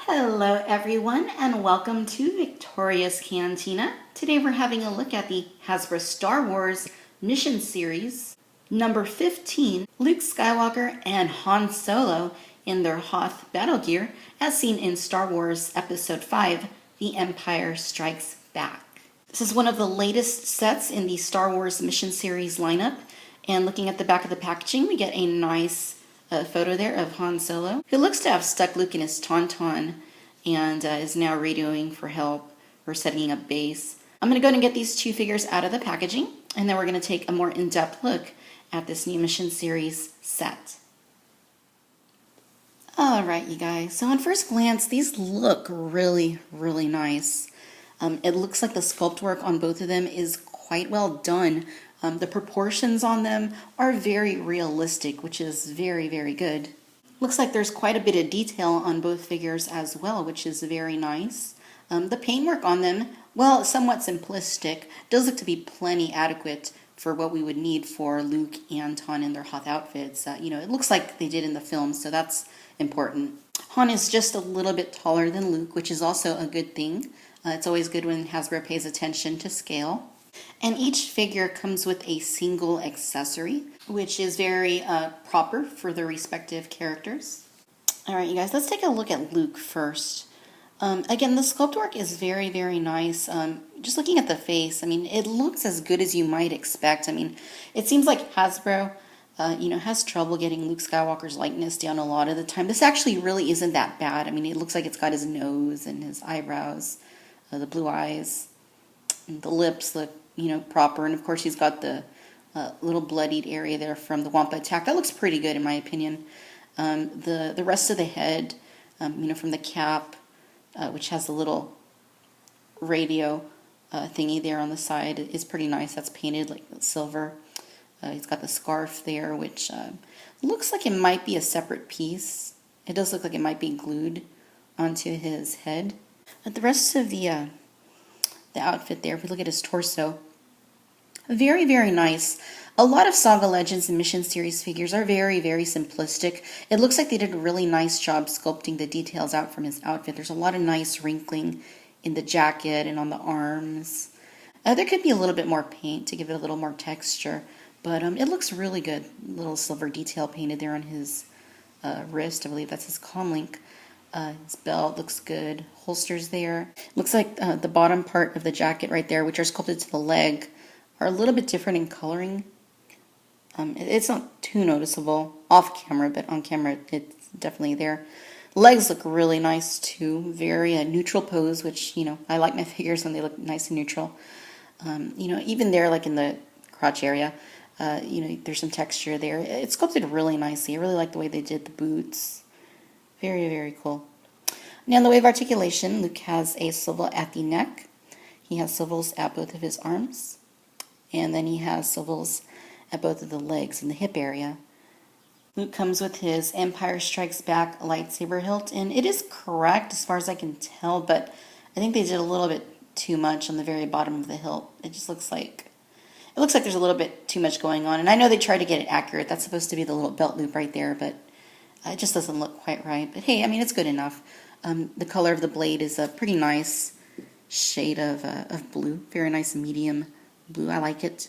Hello everyone and welcome to Victoria's Cantina. Today we're having a look at the Hasbro Star Wars Mission Series number 15, Luke Skywalker and Han Solo in their Hoth battle gear as seen in Star Wars Episode 5, The Empire Strikes Back. This is one of the latest sets in the Star Wars Mission Series lineup, and looking at the back of the packaging we get a nice photo there of Han Solo, who looks to have stuck Luke in his tauntaun and is now radioing for help or setting up base. I'm going to go ahead and get these two figures out of the packaging, and then we're going to take a more in-depth look at this new Mission Series set. Alright you guys, so on first glance these look really nice. It looks like the sculpt work on both of them is quite well done. The proportions on them are very realistic, which is very good. Looks like there's quite a bit of detail on both figures as well, which is very nice. The paintwork on them, well, somewhat simplistic, does look to be plenty adequate for what we would need for Luke and Han in their Hoth outfits. It looks like they did in the film, so that's important. Han is just a little bit taller than Luke, which is also a good thing. It's always good when Hasbro pays attention to scale. And each figure comes with a single accessory, which is very proper for the respective characters. Alright you guys, let's take a look at Luke first. Again, the sculpt work is very nice. Just looking at the face, it looks as good as you might expect. It seems like Hasbro has trouble getting Luke Skywalker's likeness down a lot of the time. This actually really isn't that bad. It looks like it's got his nose and his eyebrows, the blue eyes, and the lips look proper, and of course he's got the little bloodied area there from the Wampa attack. That looks pretty good in my opinion. The rest of the head, from the cap, which has a little radio thingy there on the side, is pretty nice. That's painted like silver. He's got the scarf there, which looks like it might be a separate piece. It does look like it might be glued onto his head. But the rest of the outfit there, if we look at his torso, very nice. A lot of Saga Legends and Mission Series figures are very simplistic. It looks like they did a really nice job sculpting the details out from his outfit. There's a lot of nice wrinkling in the jacket and on the arms. There could be a little bit more paint to give it a little more texture, but it looks really good. Little silver detail painted there on his wrist. I believe that's his comm link. His belt looks good. Holsters there. Looks like the bottom part of the jacket right there, which are sculpted to the leg, are a little bit different in coloring. It's not too noticeable off camera, but on camera it's definitely there. Legs look really nice too. Very neutral pose, which, I like my figures when they look nice and neutral. Even there, like in the crotch area, there's some texture there. It's sculpted really nicely. I really like the way they did the boots. Very cool. Now in the way of articulation, Luke has a swivel at the neck. He has swivels at both of his arms. And then he has swivels at both of the legs and the hip area. Luke comes with his Empire Strikes Back lightsaber hilt, and it is correct as far as I can tell, but I think they did a little bit too much on the very bottom of the hilt. It just looks like there's a little bit too much going on. And I know they tried to get it accurate. That's supposed to be the little belt loop right there, but it just doesn't look quite right. But hey, it's good enough. The color of the blade is a pretty nice shade of blue. Very nice medium blue. I like it.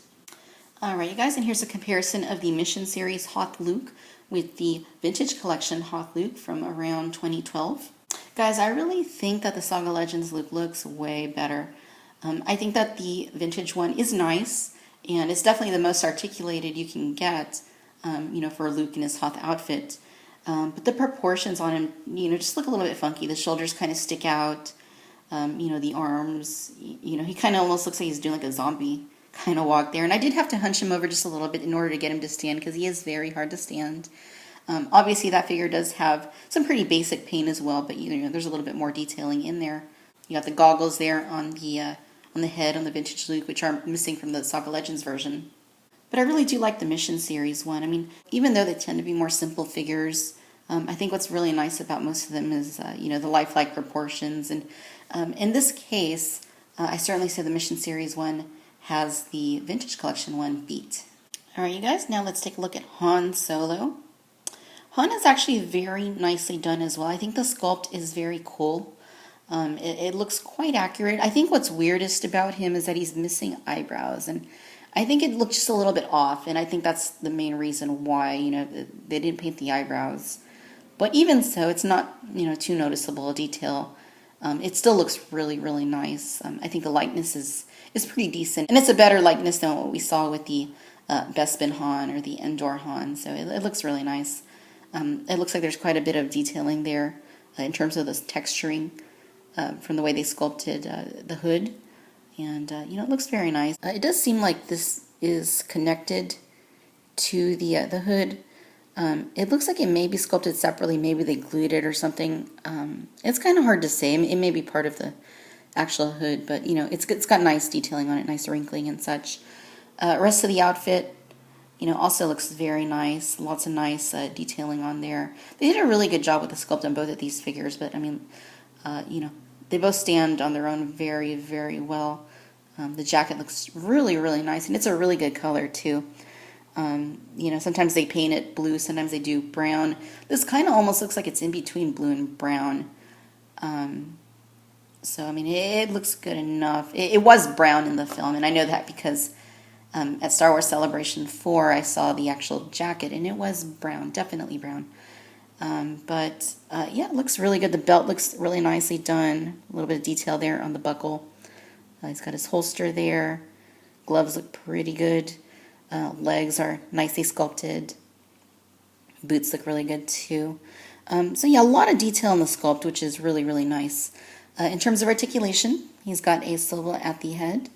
Alright, you guys, and here's a comparison of the Mission Series Hoth Luke with the Vintage Collection Hoth Luke from around 2012. Guys, I really think that the Saga Legends Luke looks way better. I think that the vintage one is nice, and it's definitely the most articulated you can get, for Luke in his Hoth outfit. But the proportions on him, just look a little bit funky. The shoulders kind of stick out. The arms, he kind of almost looks like he's doing like a zombie kind of walk there. And I did have to hunch him over just a little bit in order to get him to stand, because he is very hard to stand. Obviously that figure does have some pretty basic paint as well, but there's a little bit more detailing in there. You got the goggles there on the head on the vintage Luke, which are missing from the Saga Legends version. But I really do like the Mission Series one. Even though they tend to be more simple figures, I think what's really nice about most of them is, the lifelike proportions. And in this case, I certainly say the Mission Series one has the Vintage Collection one beat. Alright, you guys, now let's take a look at Han Solo. Han is actually very nicely done as well. I think the sculpt is very cool. It looks quite accurate. I think what's weirdest about him is that he's missing eyebrows, and I think it looks just a little bit off, and I think that's the main reason why, they didn't paint the eyebrows. But even so, it's not, too noticeable a detail. It still looks really, really nice. I think the likeness is pretty decent, and it's a better likeness than what we saw with the Bespin Han or the Endor Han, so it looks really nice. It looks like there's quite a bit of detailing there in terms of this texturing from the way they sculpted the hood. And, it looks very nice. It does seem like this is connected to the hood. It looks like it may be sculpted separately. Maybe they glued it or something. It's kind of hard to say. It may be part of the actual hood, but, it's got nice detailing on it, nice wrinkling and such. Rest of the outfit, also looks very nice. Lots of nice detailing on there. They did a really good job with the sculpt on both of these figures, but, I mean, they both stand on their own very, very well. The jacket looks really, really nice, and it's a really good color, too. Sometimes they paint it blue, sometimes they do brown. This kind of almost looks like it's in between blue and brown. So, I mean, it looks good enough. It was brown in the film, and I know that because at Star Wars Celebration 4, I saw the actual jacket, and it was brown, definitely brown. Yeah, it looks really good. The belt looks really nicely done. A little bit of detail there on the buckle. He's got his holster there. Gloves look pretty good. Legs are nicely sculpted. Boots look really good too. Yeah, a lot of detail in the sculpt, which is really, really nice. In terms of articulation, he's got a swivel at the head.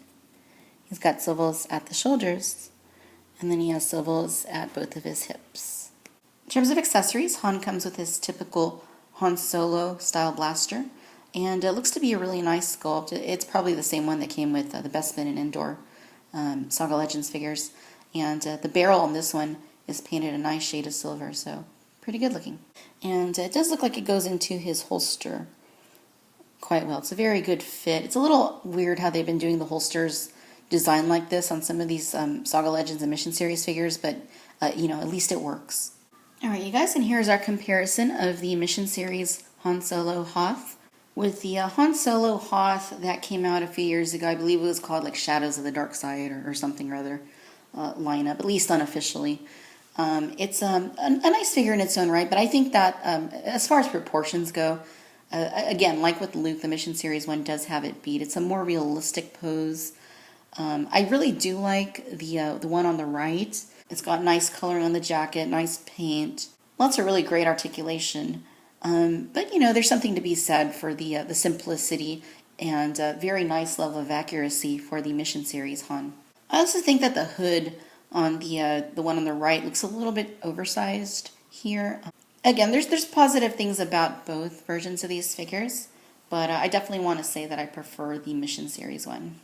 He's got swivels at the shoulders. And then he has swivels at both of his hips. In terms of accessories, Han comes with his typical Han Solo style blaster. And it looks to be a really nice sculpt. It's probably the same one that came with the Bespin and Endor Saga Legends figures. And the barrel on this one is painted a nice shade of silver, so pretty good looking. And it does look like it goes into his holster quite well. It's a very good fit. It's a little weird how they've been doing the holsters designed like this on some of these Saga Legends and Mission Series figures, but, at least it works. All right, you guys, and here's our comparison of the Mission Series Han Solo Hoth with the Han Solo Hoth that came out a few years ago. I believe it was called like Shadows of the Dark Side or something or other lineup, at least unofficially. It's a nice figure in its own right, but I think that as far as proportions go, again, like with Luke, the Mission Series one does have it beat. It's a more realistic pose. I really do like the one on the right. It's got nice coloring on the jacket, nice paint, lots of really great articulation. But there's something to be said for the simplicity and very nice level of accuracy for the Mission Series Han. I also think that the hood on the one on the right looks a little bit oversized here. Again, there's positive things about both versions of these figures, but I definitely want to say that I prefer the Mission Series one.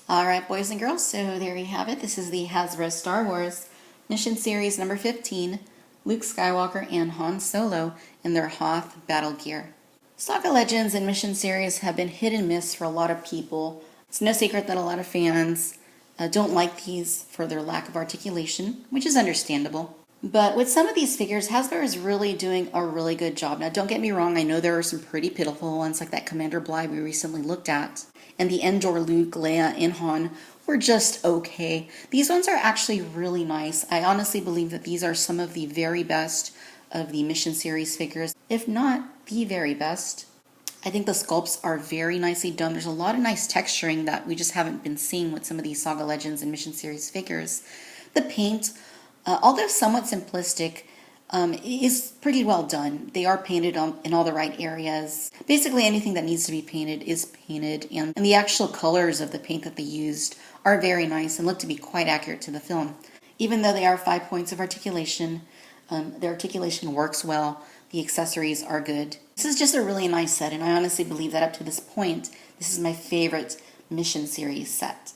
All right, boys and girls, so there you have it. This is the Hasbro Star Wars Mission Series number 15, Luke Skywalker and Han Solo in their Hoth battle gear. Saga Legends and Mission Series have been hit and miss for a lot of people. It's no secret that a lot of fans don't like these for their lack of articulation, which is understandable. But with some of these figures, Hasbro is really doing a really good job. Now, don't get me wrong, I know there are some pretty pitiful ones like that Commander Bly we recently looked at. And the Endor Luke, Leia, and Han were just okay. These ones are actually really nice. I honestly believe that these are some of the very best of the Mission Series figures, if not the very best. I think the sculpts are very nicely done. There's a lot of nice texturing that we just haven't been seeing with some of these Saga Legends and Mission Series figures. The paint, although somewhat simplistic, is pretty well done. They are painted in all the right areas. Basically anything that needs to be painted is painted, and the actual colors of the paint that they used are very nice and look to be quite accurate to the film. Even though they are 5 points of articulation, the articulation works well. The accessories are good. This is just a really nice set, and I honestly believe that up to this point, this is my favorite Mission Series set.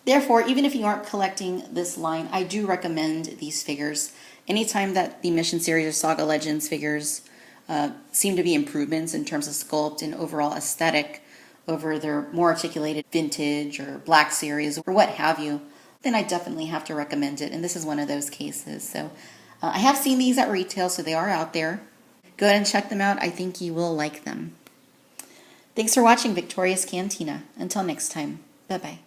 Therefore, even if you aren't collecting this line, I do recommend these figures. Anytime that the Mission Series or Saga Legends figures seem to be improvements in terms of sculpt and overall aesthetic over their more articulated vintage or Black Series or what have you, then I definitely have to recommend it, and this is one of those cases. So I have seen these at retail, so they are out there. Go ahead and check them out. I think you will like them. Thanks for watching Victoria's Cantina. Until next time, bye-bye.